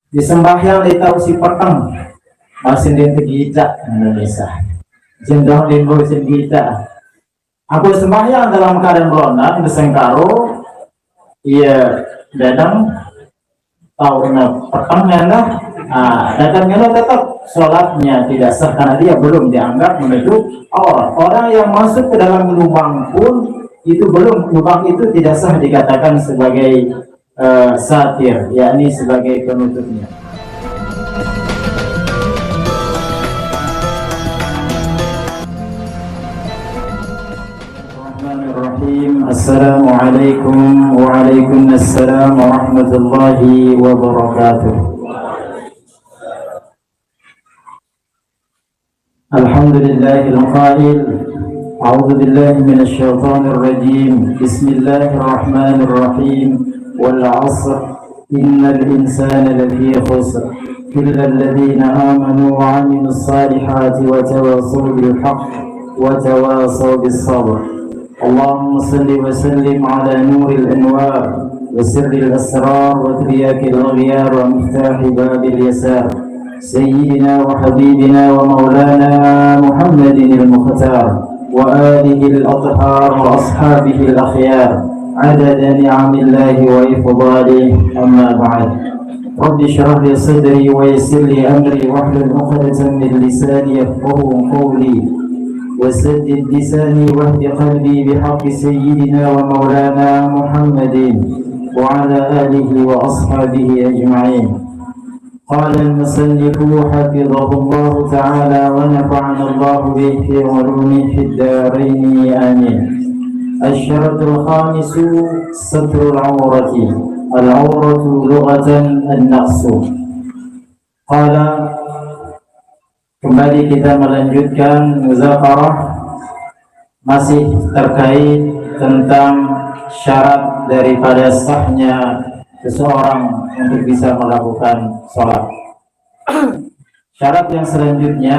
Di sembahyang di tahu si peteng masih di tegita Indonesia jendong di bawah tegita. Aku sembahyang dalam keadaan ronda besengkaro iya dadang tahu petengnya lah. Datangnya tetap sholatnya tidak sah karena dia belum dianggap menutup aurat. Orang yang masuk ke dalam lubang pun itu belum, lubang itu tidak sah dikatakan sebagai satir, yakni sebagai penutupnya. Assalamualaikum waalaikumsalam warahmatullahi wabarakatuh. Alhamdulillahil qail a'udzu billahi minasyaitonir rajim. Bismillahirrahmanirrahim. Wal 'ashr innal insana lafi khusr illa alladhina amanu wa 'amilus salihati wa tawassaw bil haqq wa tawassaw bis sabr. Allahumma salli wa sallim ala nuril anwar wa sirril asrar wa tiryakil aghyar wa miftahi babil yasar. سيدنا وحبيبنا ومولانا محمد المختار وآله الأطهار وأصحابه الأخيار عدد نعم الله وإفضاله. أما بعد، رب اشرح لي صدري ويسر لي أمري واحلل عقدة من لساني يفقهوا قولي وسدد لساني واهد قلبي بحق سيدنا ومولانا محمد وعلى آله وأصحابه أجمعين. قال المصنف حفظه الله تعالى ونفعنا الله به في علومه في الدارين آمين. الشرط الخامس ستر العورة. العورة لغة النقص. قال kembali kita melanjutkan muzakarah masih terkait tentang syarat daripada sahnya seseorang untuk bisa melakukan sholat. Syarat yang selanjutnya,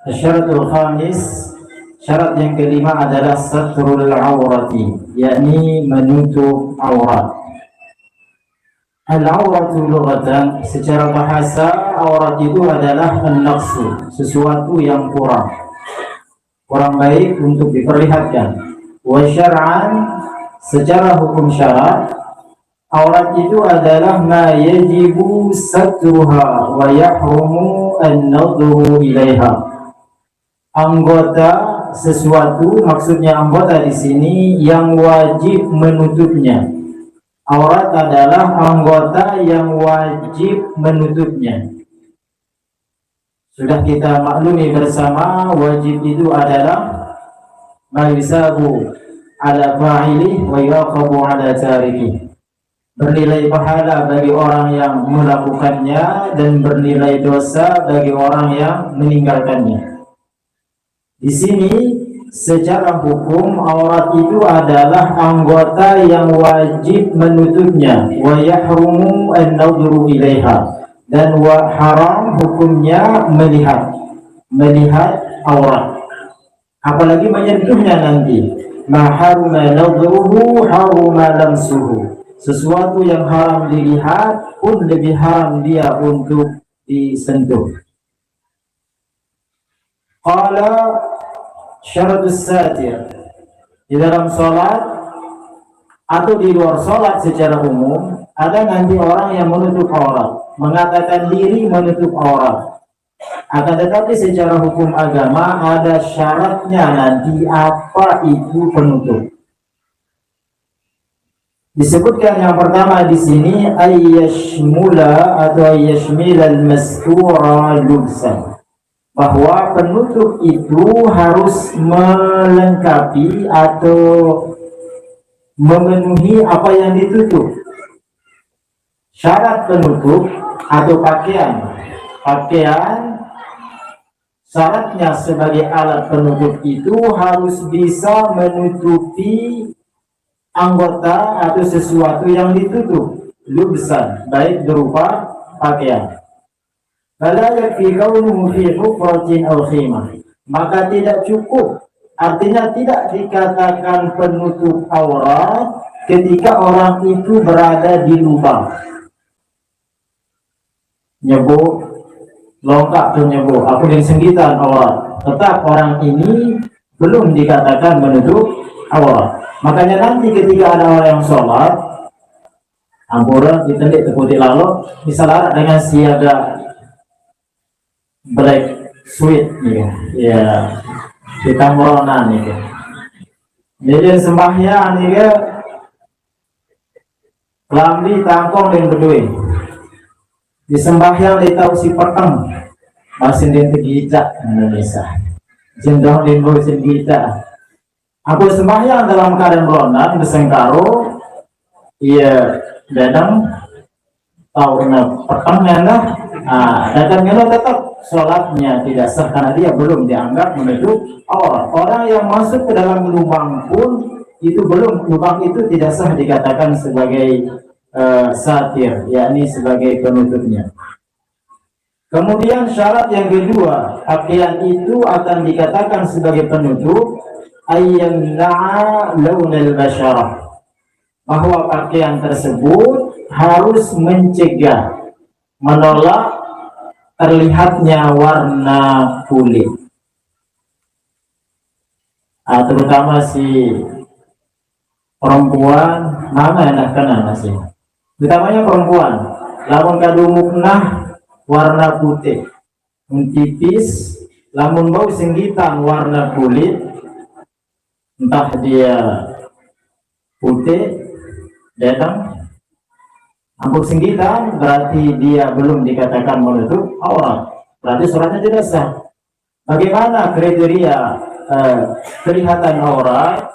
syaratul khamis, syarat yang kelima adalah satrul aurati, yakni menutup aurat. Al-auratu lughatan, secara bahasa aurat itu adalah an-naqsu, sesuatu yang kurang baik untuk diperlihatkan. Wa syar'an, secara hukum syarak aurat itu adalah ma yajibu satruha wa yahrumu an-nadhru ilaiha. Anggota sesuatu, maksudnya anggota di sini yang wajib menutupnya. Aurat adalah anggota yang wajib menutupnya. Sudah kita maklumi bersama, wajib itu adalah ma yusabu ala fa'ili wa yaqabu ala tariki. Bernilai pahala bagi orang yang melakukannya dan bernilai dosa bagi orang yang meninggalkannya. Di sini secara hukum aurat itu adalah anggota yang wajib menutupnya, wa yahrumu an-nadhru ilaiha, dan haram hukumnya melihat aurat, apalagi menyentuhnya nanti. Ma haruma nadhruhu haruma lamsuhu. Sesuatu yang haram dilihat pun lebih haram dia untuk disentuh. Qala syaratus satir. Di dalam sholat atau di luar sholat secara umum, ada nanti orang yang menutup aurat, mengatakan diri menutup aurat. Akan tetapi secara hukum agama ada syaratnya nanti apa itu penutup. Disebutkan yang pertama di sini ayyashmula atau ayyashmilal mastura lubsan, bahwa penutup itu harus melengkapi atau memenuhi apa yang ditutup. Syarat penutup atau pakaian syaratnya sebagai alat penutup itu harus bisa menutupi anggota atau sesuatu yang ditutup, lubsan, baik berupa pakaian. Fala yakfi kaunuhu fi hufratin aw khimah, maka tidak cukup, artinya tidak dikatakan penutup aurat ketika orang itu berada di lubang. nyebut longkak tuh nyebut aku yang senggitan aurat, tetap orang ini belum dikatakan menutup aurat. Makanya nanti ketika ada orang yang sholat ampura ditendik teputi lalu disalarat dengan siaga black sweet ya kita meronan nih jadi sembahyang nih lambi tangkong dan berdua di sembahyang di tahu si peteng masih di tegita Indonesia jendong di musim kita aku sembahyang dalam keadaan meronan bersengkaro iya dadang tahu petengnya datangnya tetap sholatnya tidak sah karena dia belum dianggap menutup aurat. Orang yang masuk ke dalam lubang pun itu belum, lubang itu tidak sah dikatakan sebagai satir, yakni sebagai penutupnya. Kemudian syarat yang kedua, pakaian itu akan dikatakan sebagai penutup ayyamna'a launal basyarah, bahwa pakaian tersebut harus mencegah, menolak terlihatnya warna kulit. Terutama si perempuan, mana enak kena sih. Utamanya perempuan, lamun kadumukna warna putih, tipis, lamun bau senggitan warna kulit, entah dia putih, datang ampun senggitan berarti dia belum dikatakan menutup aurat, berarti suratnya tidak sah. Bagaimana kriteria kelihatan aurat?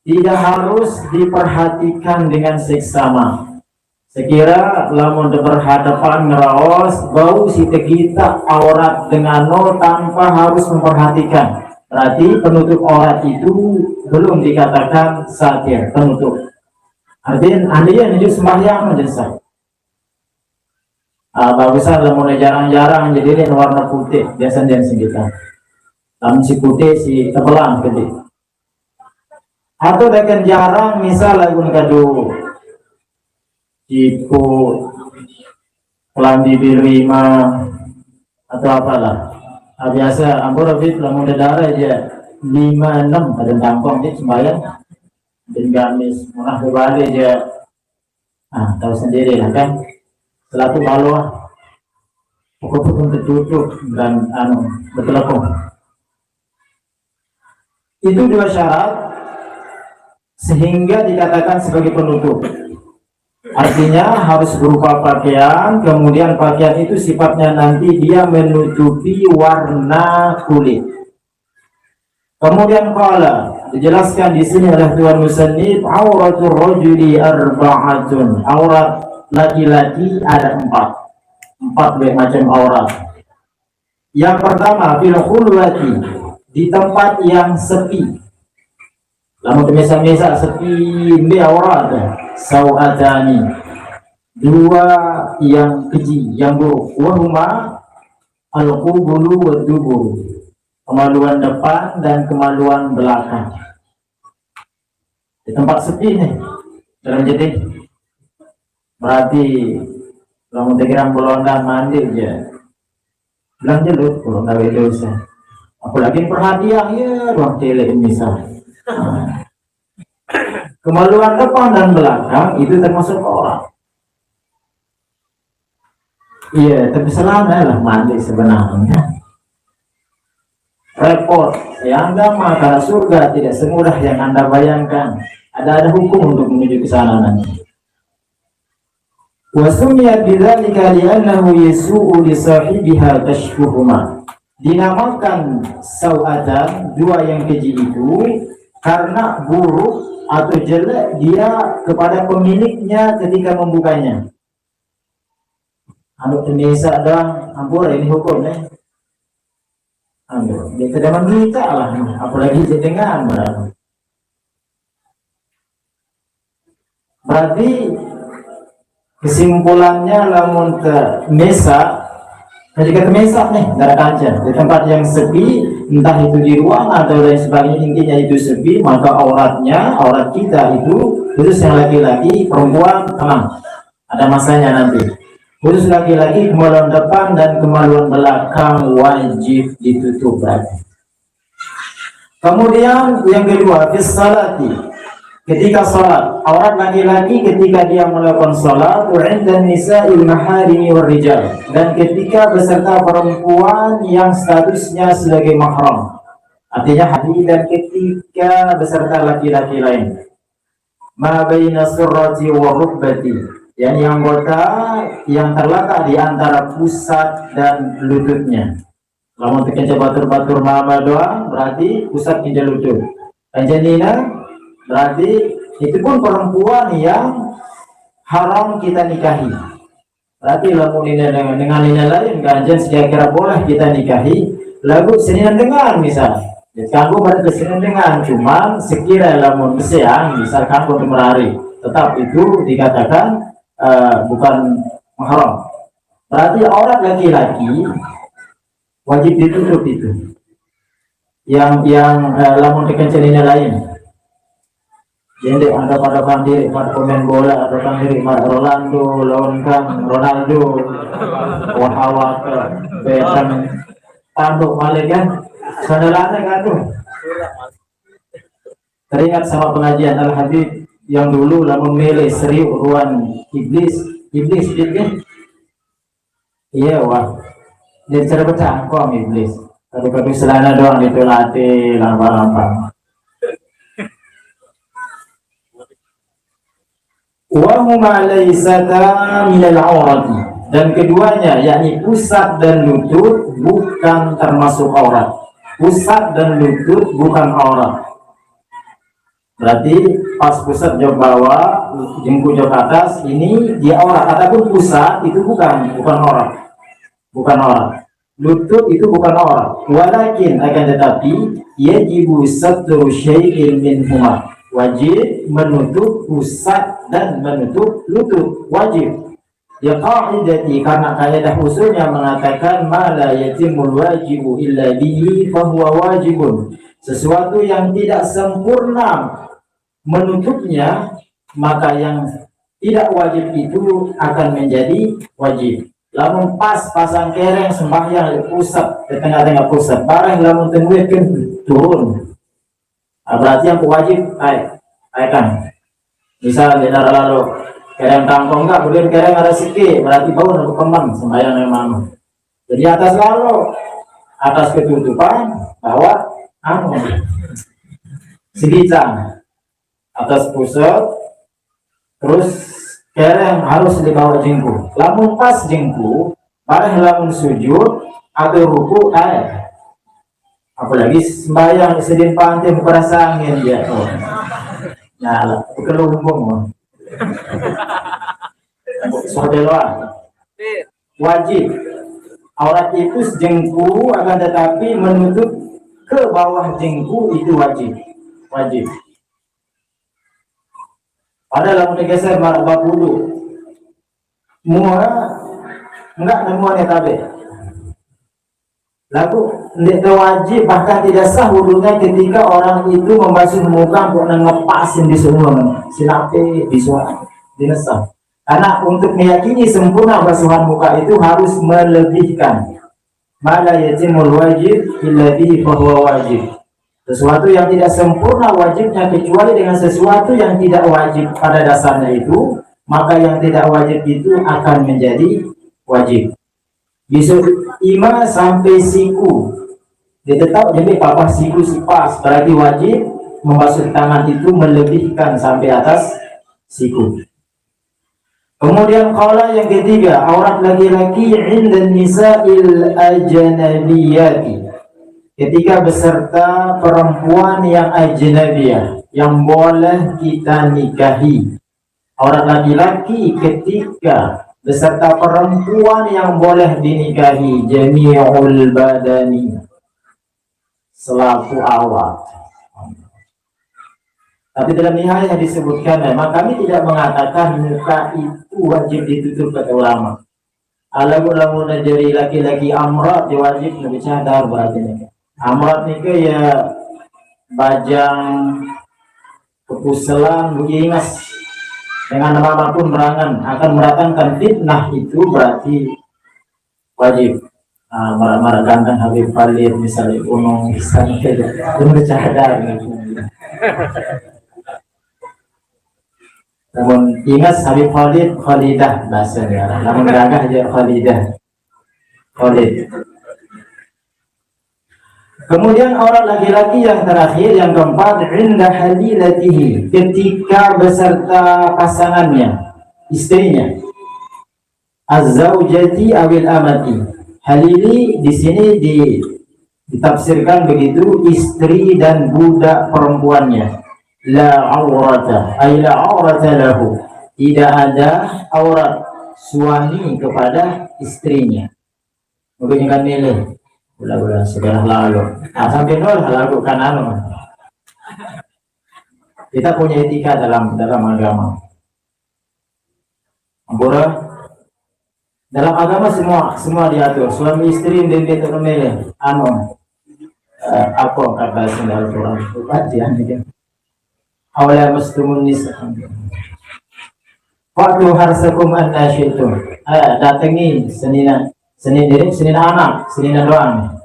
Tidak harus diperhatikan dengan seksama. Sekira lamun berhadapan ngeraos bau si tegita aurat dengan no tanpa harus memperhatikan, berarti penutup aurat itu belum dikatakan satir, penutup. Artinya dia hidup sembahyang menjadi bagusan lah mulai jarang-jarang jadi ini warna putih biasanya yang segitu. Lamun si putih si tebelang gede. Atau dengan jarang misal lagu kado cipu kelambi biru atau apalah. Biasa ampun Rafid lamun darah aja 5-6 ada tampong dia sembahyang. Dan gamis munah berbalik dia tahu sendiri lah kan selaku bawah pokok-pokok tertutup dan bertelapung itu dua syarat sehingga dikatakan sebagai penutup. Artinya harus berupa pakaian, kemudian pakaian itu sifatnya nanti dia menutupi warna kulit. Kemudian qala dijelaskan di sini oleh Tuhan musannif auratul rajuli arba'atun, aurat laki-laki ada empat macam aurat. Yang pertama fil khulwati, di tempat yang sepi. Lamun mesa-mesa sepi ini aurat sawatani, dua yang keji, yang buruk. Wahuma al-qubulu wa dubur, kemaluan depan dan kemaluan belakang. Di tempat sepi nih dalam jadi berarti kalau mau belonda mandi aja bilang jelut kalau nggak dosa, apalagi perhatian ya ruang tele misal. Kemaluan depan dan belakang itu termasuk orang. Iya, tapi selama lah mandi sebenarnya repot ya Anda mah, karena surga tidak semudah yang Anda bayangkan. Ada hukum untuk menuju ke sana nanti. Wa sumiyat bidzalika li'annahu yasu'u li sahibiha tashfuhuma. Dinamakan sawatan, dua yang keji itu karena buruk atau jelek dia kepada pemiliknya ketika membukanya. Indonesia dan ampun ini hukumnya. Dia tidak kita lah, apalagi dengan berarti kesimpulannya lamun ke mesa, jika ke mesa nih dari kaca di tempat yang sepi, entah itu di ruang atau lain sebagainya, intinya itu sepi, maka aurat kita itu khusus yang laki-laki, perempuan tenang, ada masanya nanti. Khusus laki-laki kemaluan depan dan kemaluan belakang wajib ditutup berarti. Kemudian yang kedua, fis salati, ketika salat, aurat laki-laki ketika dia melakukan salat, wa inda nisa'il maharimi war rijal, dan ketika beserta perempuan yang statusnya sebagai mahram. Artinya hadis, dan ketika beserta laki-laki lain. Ma baina surrati wa rukbati, yang anggota yang terletak di antara pusat dan lututnya. Lamun tekan batur-batur mama doang berarti pusat hingga lutut. Anjanina berarti itu pun perempuan yang haram kita nikahi. Berarti lamun dengan ini lain ganjen sekira boleh kita nikahi. Lagu senian dengan misal. Kanggo berarti senian dengan cuman sekira lamun besiang misal kanggo merari. Tetap itu dikatakan bukan mahram. Berarti aurat laki-laki wajib ditutup itu. Yang lamun dikencenina lain. Jadi pada diri pada pemain bola atau diri Rolando lawankan Ronaldo wahawa ke betan tanduk balik kan saudaranya kan tuh. Teringat sama pengajian Al-Habib yang dulu lamun milih serius ruan iblis kan? Iya wah. Jadi cara bercangkong iblis. Kadu-kadu selana doang itu latih lambang-lambang. Wa huma laysata minal aurati, dan keduanya yakni pusat dan lutut bukan termasuk aurat. Pusat dan lutut bukan aurat. Berarti pas pusat jauh bawah, jengku jauh atas ini dia aurat. Adapun pusat itu bukan aurat. Bukan aurat. Lutut itu bukan aurat. Walakin akan tetapi yajibu satru syai'in minhuma. Wajib menutup pusat dan menutup lutut, wajib. Ya qaidati, karena kaidah usulnya mengatakan ma la yatimul wajibu illa bihi fa huwa wajibun. Sesuatu yang tidak sempurna menutupnya, maka yang tidak wajib itu akan menjadi wajib. Lamun pas pasang kereng sembahyang di pusat, di tengah-tengah pusat, barang lamun tenggelam turun. Berarti yang wajib kan misal di lalu kereng kangkong enggak kemudian kereng ada sikit berarti bau untuk kembang sembahyang memang. Jadi atas lalu atas ketutupan bawah segicang atas pusat terus kereng harus di bawah jengku. Lamun pas jengku bareng lamun sujud atau ruku apalagi sembahyang sedin pantai merasa angin dia nyala kelumbung sodeloan wajib aurat itu jengku akan tetapi menutup ke bawah jengku itu wajib padahal geser bab wudu enggak nemuannya tabe lalu tidak wajib bahkan tidak sah wudunya ketika orang itu membasuh muka untuk ngepasin di semua sinape visual dinasah. Karena untuk meyakini sempurna basuhan muka itu harus melebihkan mala yatimul wajib illa bihi fa huwa wajib. Sesuatu yang tidak sempurna wajibnya kecuali dengan sesuatu yang tidak wajib pada dasarnya itu, maka yang tidak wajib itu akan menjadi wajib. Bisa 5 sampai siku ditetap jadi papa siku sipas berarti wajib membasuh tangan itu melebihkan sampai atas siku. Kemudian qala yang ketiga aurat laki-laki inda nisa'il ajnabiyati, ketika beserta perempuan yang ajnabiyah yang boleh kita nikahi. Aurat laki-laki ketika beserta perempuan yang boleh dinikahi jami'ul badani selaku awak. Tapi dalam nihayah disebutkan memang kami tidak mengatakan muka itu wajib ditutup kata ulama. Alamun jadi laki-laki amrat dia wajib lebih cadar berarti nih. Amrat nih ya bajang kepuselan bugingas dengan nama pun akan mendatangkan fitnah, itu berarti wajib meredamkan Habib Khalid misalnya gunung misalnya itu cadar gitu. Namun ingat Habib Khalid Khalidah bahasanya, namun gagah aja Khalidah Khalid. Kemudian orang laki-laki yang terakhir, yang keempat, inda halilatihi, ketika beserta pasangannya, istrinya, az-zaujati awil amati. Halili di sini ditafsirkan begitu, istri dan budak perempuannya. La aurata, ay la aurata lahu, tidak ada aurat suami kepada istrinya. Mungkin kan milih bulan-bulan segera lalu. Sampai nol lakukan kita punya etika dalam agama. Dalam agama semua diatur. Suami istri dan dia memilih apa kata dalam Quran? Kajian ini. Awalnya muslimun nisa. Waktu harsakum anna syi'tum. Datangi Senin anak, Senin doang.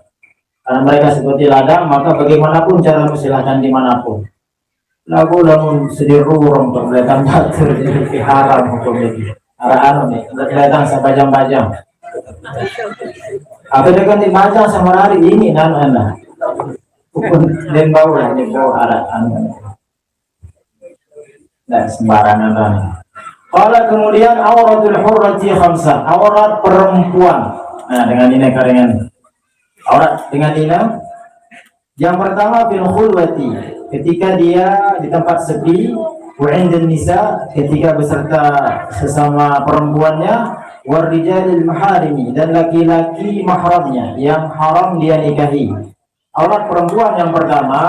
Karena mereka seperti ladang, maka bagaimanapun cara silahkan dimanapun. Lagu lamun sedih rurung untuk kelihatan batur, jadi haram hukum ini. Arah nih, kelihatan sebajang-bajang. Atau dia kan dibajang sama hari ini, anda. Hukum dan bau lah, ini bau arah Nah, sembarangan kan. Kalau kemudian auratul hurrati khamsah, aurat perempuan. Nah, dengan ini aurat dengan ini. Yang pertama fil khulwati, ketika dia di tempat sepi, wa indan nisa, ketika beserta sesama perempuannya, warijalil maharimi, dan laki-laki mahramnya yang haram dia nikahi. Aurat perempuan yang pertama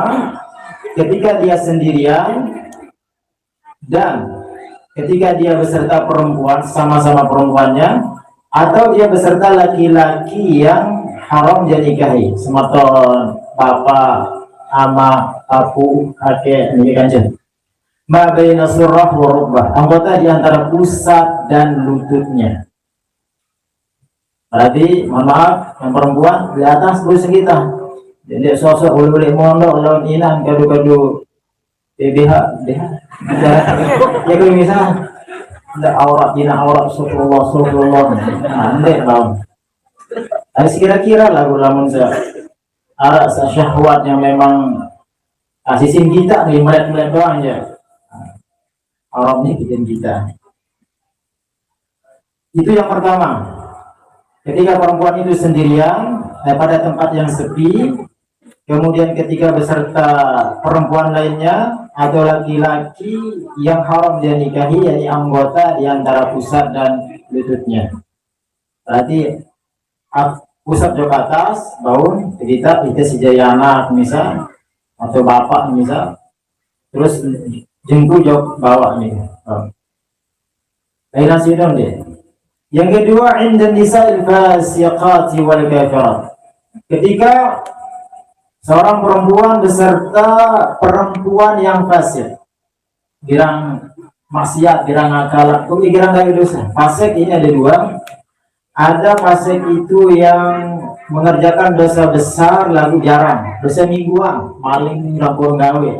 ketika dia sendirian, dan ketika dia beserta perempuan, sama-sama perempuannya, atau dia beserta laki-laki yang haram dia nikahi, sematon, bapak, ama, apu, kakek, ini kan jen. Ma baina surrah wa rukbah, anggota di antara pusat dan lututnya. Berarti, mohon maaf, yang perempuan di atas terus kita. Jadi sosok boleh mondok lawan inan kadu-kadu BBH, ya kalau misalnya ada aurat, syukurullah, andai bang. Ada kira-kira lagu lamun arah syahwat yang memang sisim kita nih melihat doang aja. Auratnya bikin kita. Itu yang pertama. Ketika perempuan itu sendirian pada tempat yang sepi, kemudian ketika beserta perempuan lainnya atau laki-laki yang haram dia nikahi, yakni anggota di antara pusat dan lututnya. Berarti pusat ke atas, baun, kita sejaya anak misal, atau bapak misal, terus jengku jauh bawah nih. Lain nasi dong deh. Yang kedua, inda nisa'il fasiqati wal kafirat. Ketika seorang perempuan beserta perempuan yang fasik, girang maksiat, girang akal, girang gak dosa. Fasik ini ada dua. Ada fasik itu yang mengerjakan dosa besar lalu jarang, dosa mingguan, maling, rapor gawe,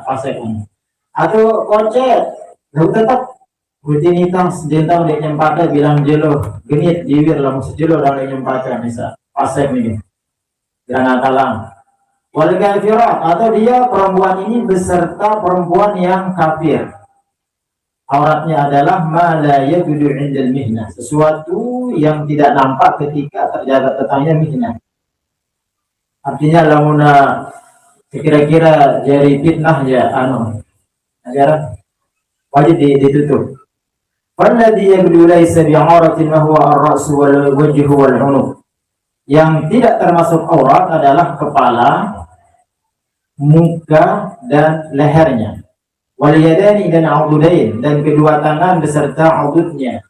fasik ini. Atau kocet, lalu tetap rutinitas jentang dek nyempata bilang jelo, genit diwir lah maksud jelo dalam nyempata misal, fasik ini, girang akalang. Wal kafirat, atau dia perempuan ini beserta perempuan yang kafir. Auratnya adalah ma la yabudu 'indal mihnah, sesuatu yang tidak nampak ketika terjadinya mihnah. Artinya lamuna kira-kira jari fitnah ya ajaran wajib ditutup. Walladhi yabudu laysa bi'auratin wa huwa ar-ra'su wal wajhu wal 'unuq. Yang tidak termasuk aurat adalah kepala, muka dan lehernya. Wal yadani dan aududain, dan kedua tangan beserta aududnya.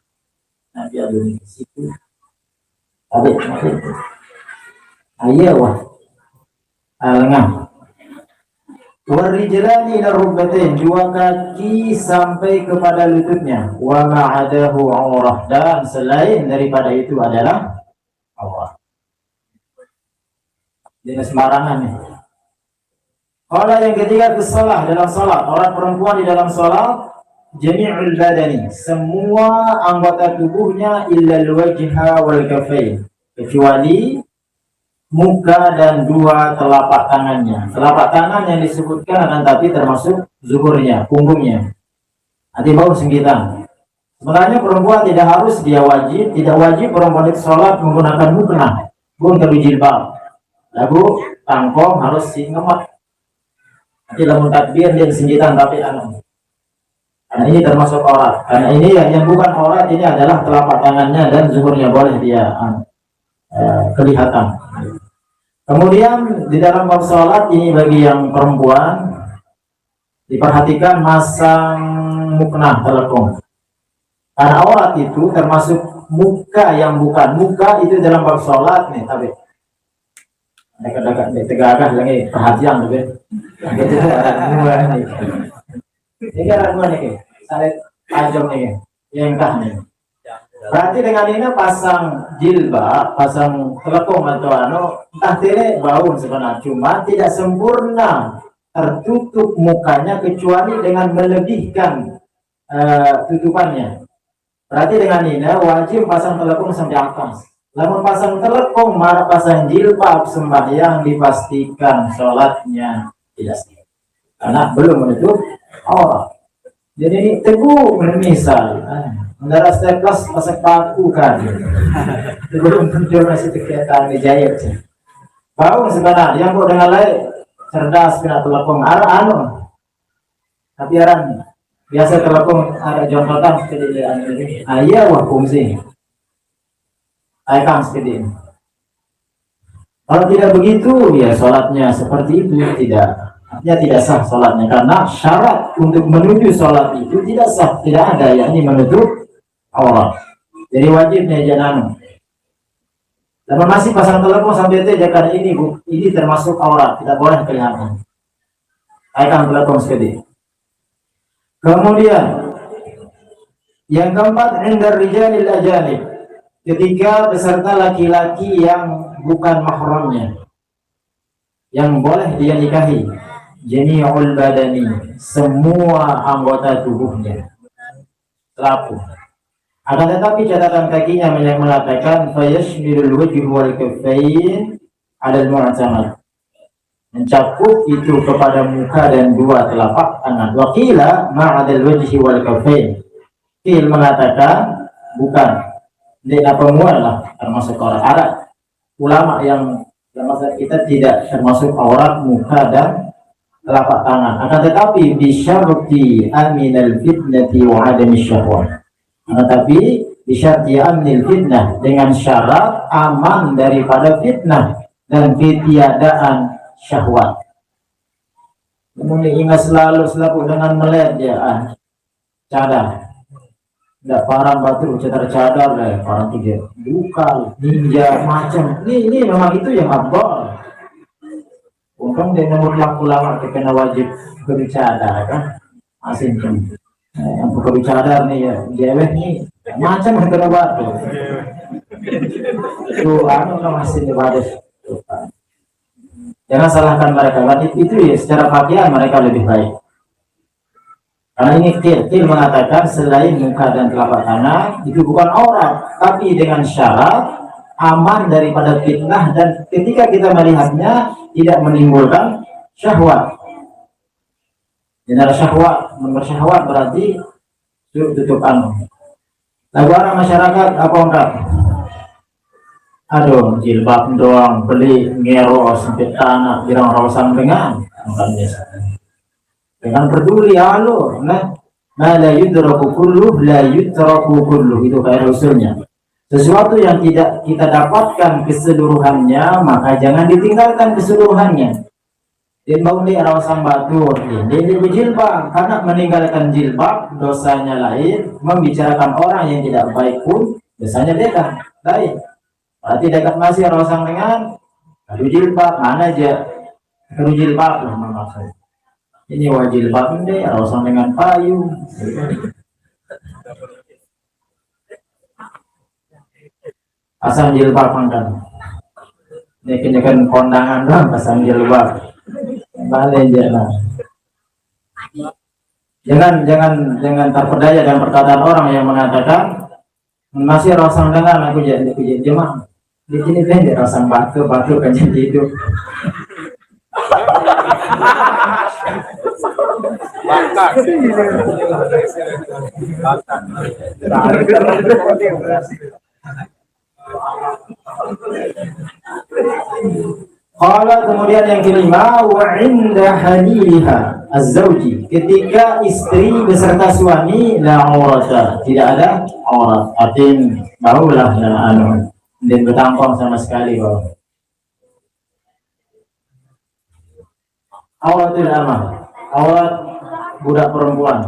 Nanti adun ke situ. Adik. Ayo wah. Alengah. Warijlani ila rukbatain, dua kaki sampai kepada lututnya. Wa ma'adahu aurah, dan selain daripada itu adalah aurah. Jadi sembarangan nih. Kalau yang ketiga kesalah dalam salat, orang perempuan di dalam salat jami'ul badani, semua anggota tubuhnya illa al-wajha wal kafain, kecuali muka dan dua telapak tangannya. Telapak tangan yang disebutkan akan tapi termasuk zuhurnya, punggungnya. Nanti baru senggitan. Sebenarnya perempuan tidak harus, dia wajib, tidak wajib perempuan itu sholat menggunakan mukena, pun kedu jilbab. Lalu tangkong harus singemat. Nanti lamun takbir dia senggitan tapi anu. Karena ini termasuk aurat. Karena ini yang bukan aurat ini adalah telapak tangannya dan zuhurnya, boleh dia kelihatan. Kemudian di dalam bab salat ini bagi yang perempuan diperhatikan masang mukena telekung. Karena aurat itu termasuk muka yang bukan muka itu dalam bab salat nih, tapi dekat-dekat tegagah lagi perhatian tapi. Ini kan nih, salit ajam nih, yang kah nih. Berarti dengan ini pasang jilbab, pasang telekung atau entah tidak bau sebenarnya, cuma tidak sempurna tertutup mukanya kecuali dengan melebihkan tutupannya. Berarti dengan ini wajib pasang telekung sampai atas. Namun pasang telekung, marah pasang jilbab sembahyang dipastikan sholatnya tidak sah, karena belum menutup aurat. Jadi ini teguh misal. Mendarat staples pasak paku kan. Belum muncul masih kegiatan dijahit. Bau sebenarnya yang kok dengan lain cerdas kena telepon anu. Tapi aran biasa telepon ada jontotan seperti ini. Iya wah fungsi. Aikam seperti ini. Kalau tidak begitu ya sholatnya seperti itu tidak. Artinya tidak sah sholatnya karena syarat untuk menuju sholat itu tidak sah, tidak ada, yakni menutup aurat. Jadi wajibnya jangan. Dan masih pasang telepon sampai itu karena ini termasuk aurat, tidak boleh kelihatan. Akan telepon sekali. Kemudian yang keempat, indar rijalil ajanib, ketika beserta laki-laki yang bukan mahramnya, yang boleh dia nikahi. Jami'ul badani, semua anggota tubuhnya terapung. Akan tetapi catatan kakinya yang mengatakan fayashmilul wajhi wal kaffain 'ala al-mu'tamad, mencakup itu kepada muka dan dua telapak tangan. Wa qila ma'adal wajhi wal kaffain, qil mengatakan bukan, tidak pemualah termasuk aurat. Ada ulama yang mazhab kita tidak termasuk aurat muka dan telapak tangan. Akan tetapi bisyarti aminal fitnati wa adami syahwat. Tetapi bisyarti aminil fitnah, dengan syarat aman daripada fitnah dan ketiadaan syahwat. Kemudian ingat selalu dengan melihat ya cadar. Tidak parang batu cadar lah, parang tiga bukan ninja macam. Ini memang itu yang abal. Untung dia nomor laku lama kena wajib berbicara kan, asin kan. Yang berbicara nih ya, jeweh nih macam kena batu. Itu masih ibadah. Jangan salahkan mereka, kan itu ya secara pakaian mereka lebih baik. Karena ini Qil mengatakan selain muka dan telapak tangan itu bukan aurat, tapi dengan syarat aman daripada fitnah dan ketika kita melihatnya tidak menimbulkan syahwat. General syahwat, bersyahwat berarti tutup anu. Lagu orang masyarakat apa enggak? Aduh, jilbab doang beli ngero sempit tanah girang rawasan dengan peduli alur, nah la yudraku kulluh la yutraku kulluh, itu kayak usulnya. Sesuatu yang tidak kita dapatkan keseluruhannya maka jangan ditinggalkan keseluruhannya. Dan mau di rawasan batur ini berjilbab, karena meninggalkan jilbab dosanya lain, membicarakan orang yang tidak baik pun dosanya beda lain. Berarti dekat masih rawasan dengan kadu jilbab mana aja kadu jilbab lah maksudnya. Ini wajib pakai rosang dengan payung. Pasang jilbab kan. Ini kan kondangan doang pasang jilbab. Balik aja lah. Jangan terpedaya dengan perkataan orang yang mengatakan masih rosang dengan aku jadi jemaah. Di sini pendek rosang batu kan jadi hidup. Qala kemudian yang kelima wa inda haliliha az-zawji, ketika istri beserta suami la aurata, tidak ada aurat, artinya baulah dan bertampang sama sekali bau. Aurat itu apa? Aurat budak perempuan.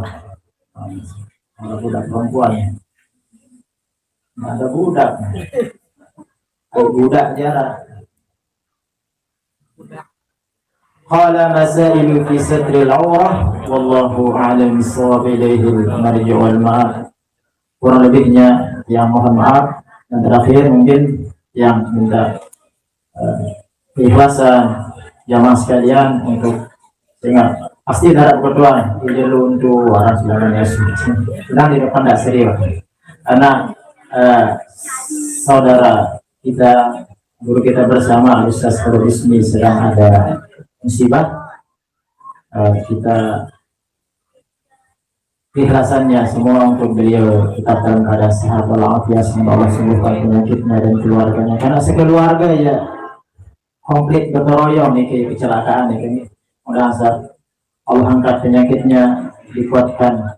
Budak perempuan. Ada budak. Budak jarak. Qala masailu fi satril aurah wallahu a'lam bissawab, ilaihi al-marji' wal ma'ab. Kurang lebihnya yang mohon maaf, dan terakhir mungkin yang minta keikhlasan jamaah sekalian untuk ingat pasti darah berdoa dulu untuk orang sebenarnya sedang di depan tidak serius karena saudara kita, guru kita bersama Ustaz Farul Ismi sedang ada musibah. Kita keikhlasannya semua untuk beliau tetap dalam keadaan sehat walafiat, semoga Allah sembuhkan penyakitnya dan keluarganya, karena sekeluarga ya komplit bertoroyong nih kecelakaan nih. Mudah-mudahan Allah angkat penyakitnya, dikuatkan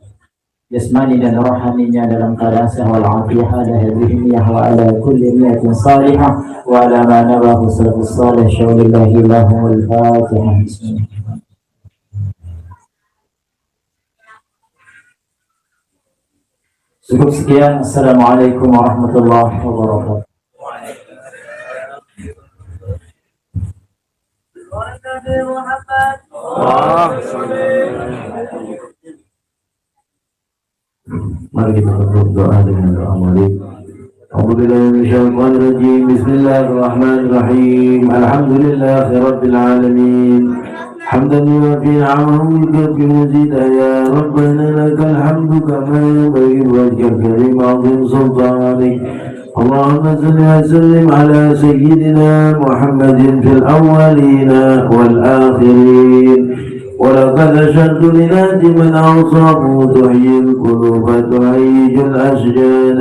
jasmani dan rohaninya dalam keadaan sehat walafiat, ala hadhihi wa ala kulli niyatin salihah wa ala ma nabahu salafus salih syaulillahi lahumul fatihah. Bismillah. Cukup sekian. Assalamualaikum warahmatullahi wabarakatuh. Mari kita berdoa dengan doa mulia. A'udzubillahi minasyaitonir rajim. Bismillahirrahmanirrahim. Alhamdulillahirabbil alamin. حمدا يوافي نعمه ويكفي مزيدا يا ربنا لك الحمد كما ينبغي لوجهك الكريم عظيم سلطانك. اللهم صل وسلم على سيدنا محمد في الأولين والآخرين. ولقد أشهدت لناس من أوصافه تحيي القلوب تهيج الأشجان.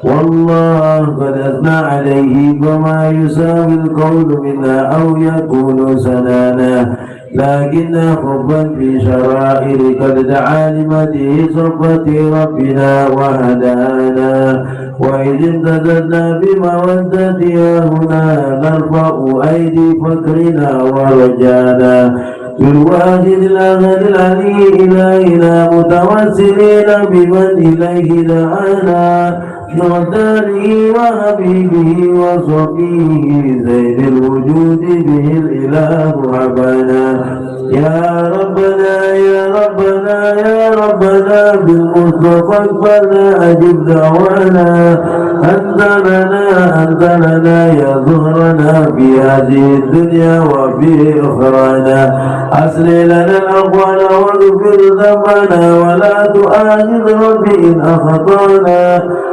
والله قد أثنى عليه فما يساوي القول منا أو يكون سنانا، لكن حبا في شرائر قد دعا لمده صفة ربنا وهدانا. وإذ امتددنا بمودتها هنا نرفع أيدي فكرنا ورجانا بالواحد الأحد العلي إلهنا متوسلين بمن إليه دعانا بغداره وحبيبه وصفيه زين الوجود به الإله ربنا. يا ربنا يا ربنا يا ربنا بالمصطفى اكبرنا أجب دعوانا. أنت لنا يا ظهرنا في هذه الدنيا وفي أخرانا. أصلح لنا الأقوال واغفر ذنبنا ولا تؤاخذ ربي إن أخطأنا.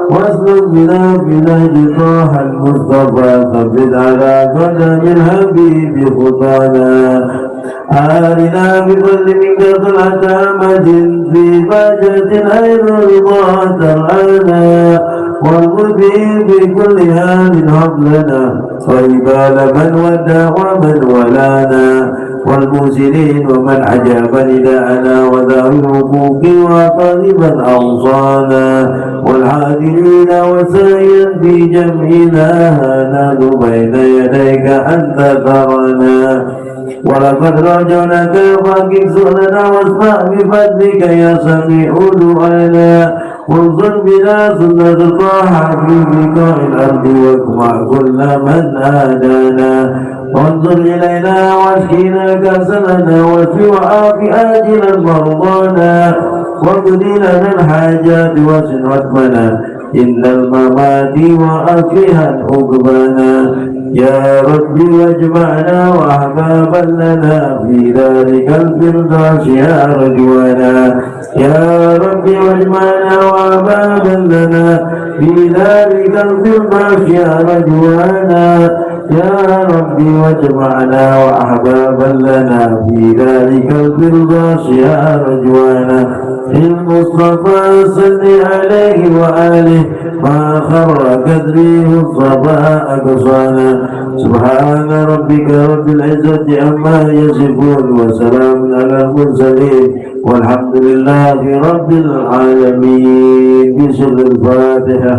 واسلك بنا في نهج طه المصطفى ثبت على قدم الحبيب خطانا. آلنا بفضل منك طلعة أمد في بهجة أين رضا ترعانا. والمذيب بكل حال هب لنا وإبال من ودى ومن ولانا. والمرسلين ومن عجب نداءنا وذوي الحقوق وطالبا أوصانا. والحاضرين وسائر في جمعنا نحن بين يديك أنت ترانا. ولقد رجعناك فاكف سؤلنا واسمع بفضلك يا سميع دعانا. وانظر بنا سنة طه في بقاع الأرض واجمع كل من آدانا. وانظر إلينا واشكينا كسلنا واشف وعاف آجلا مرضانا واقض لنا الحاجات واسع عتبنا إن الممات وأفها عقبانا يا ربي واجمعنا وأحبابا لنا في ذلك الفردوس يا رجوانا يا ربي واجمعنا وأحبابا لنا في ذلك الفردوس يا رجوانا يا ربي واجمعنا وأحبابا لنا في ذلك الفردوس يا رجوانا المصطفى صل عليه وآله ما خر كدريه الصباء قصانا سبحان ربك رب العزة عما يصفون وسلام على المرسلين والحمد لله رب العالمين. بسر الفاتحة.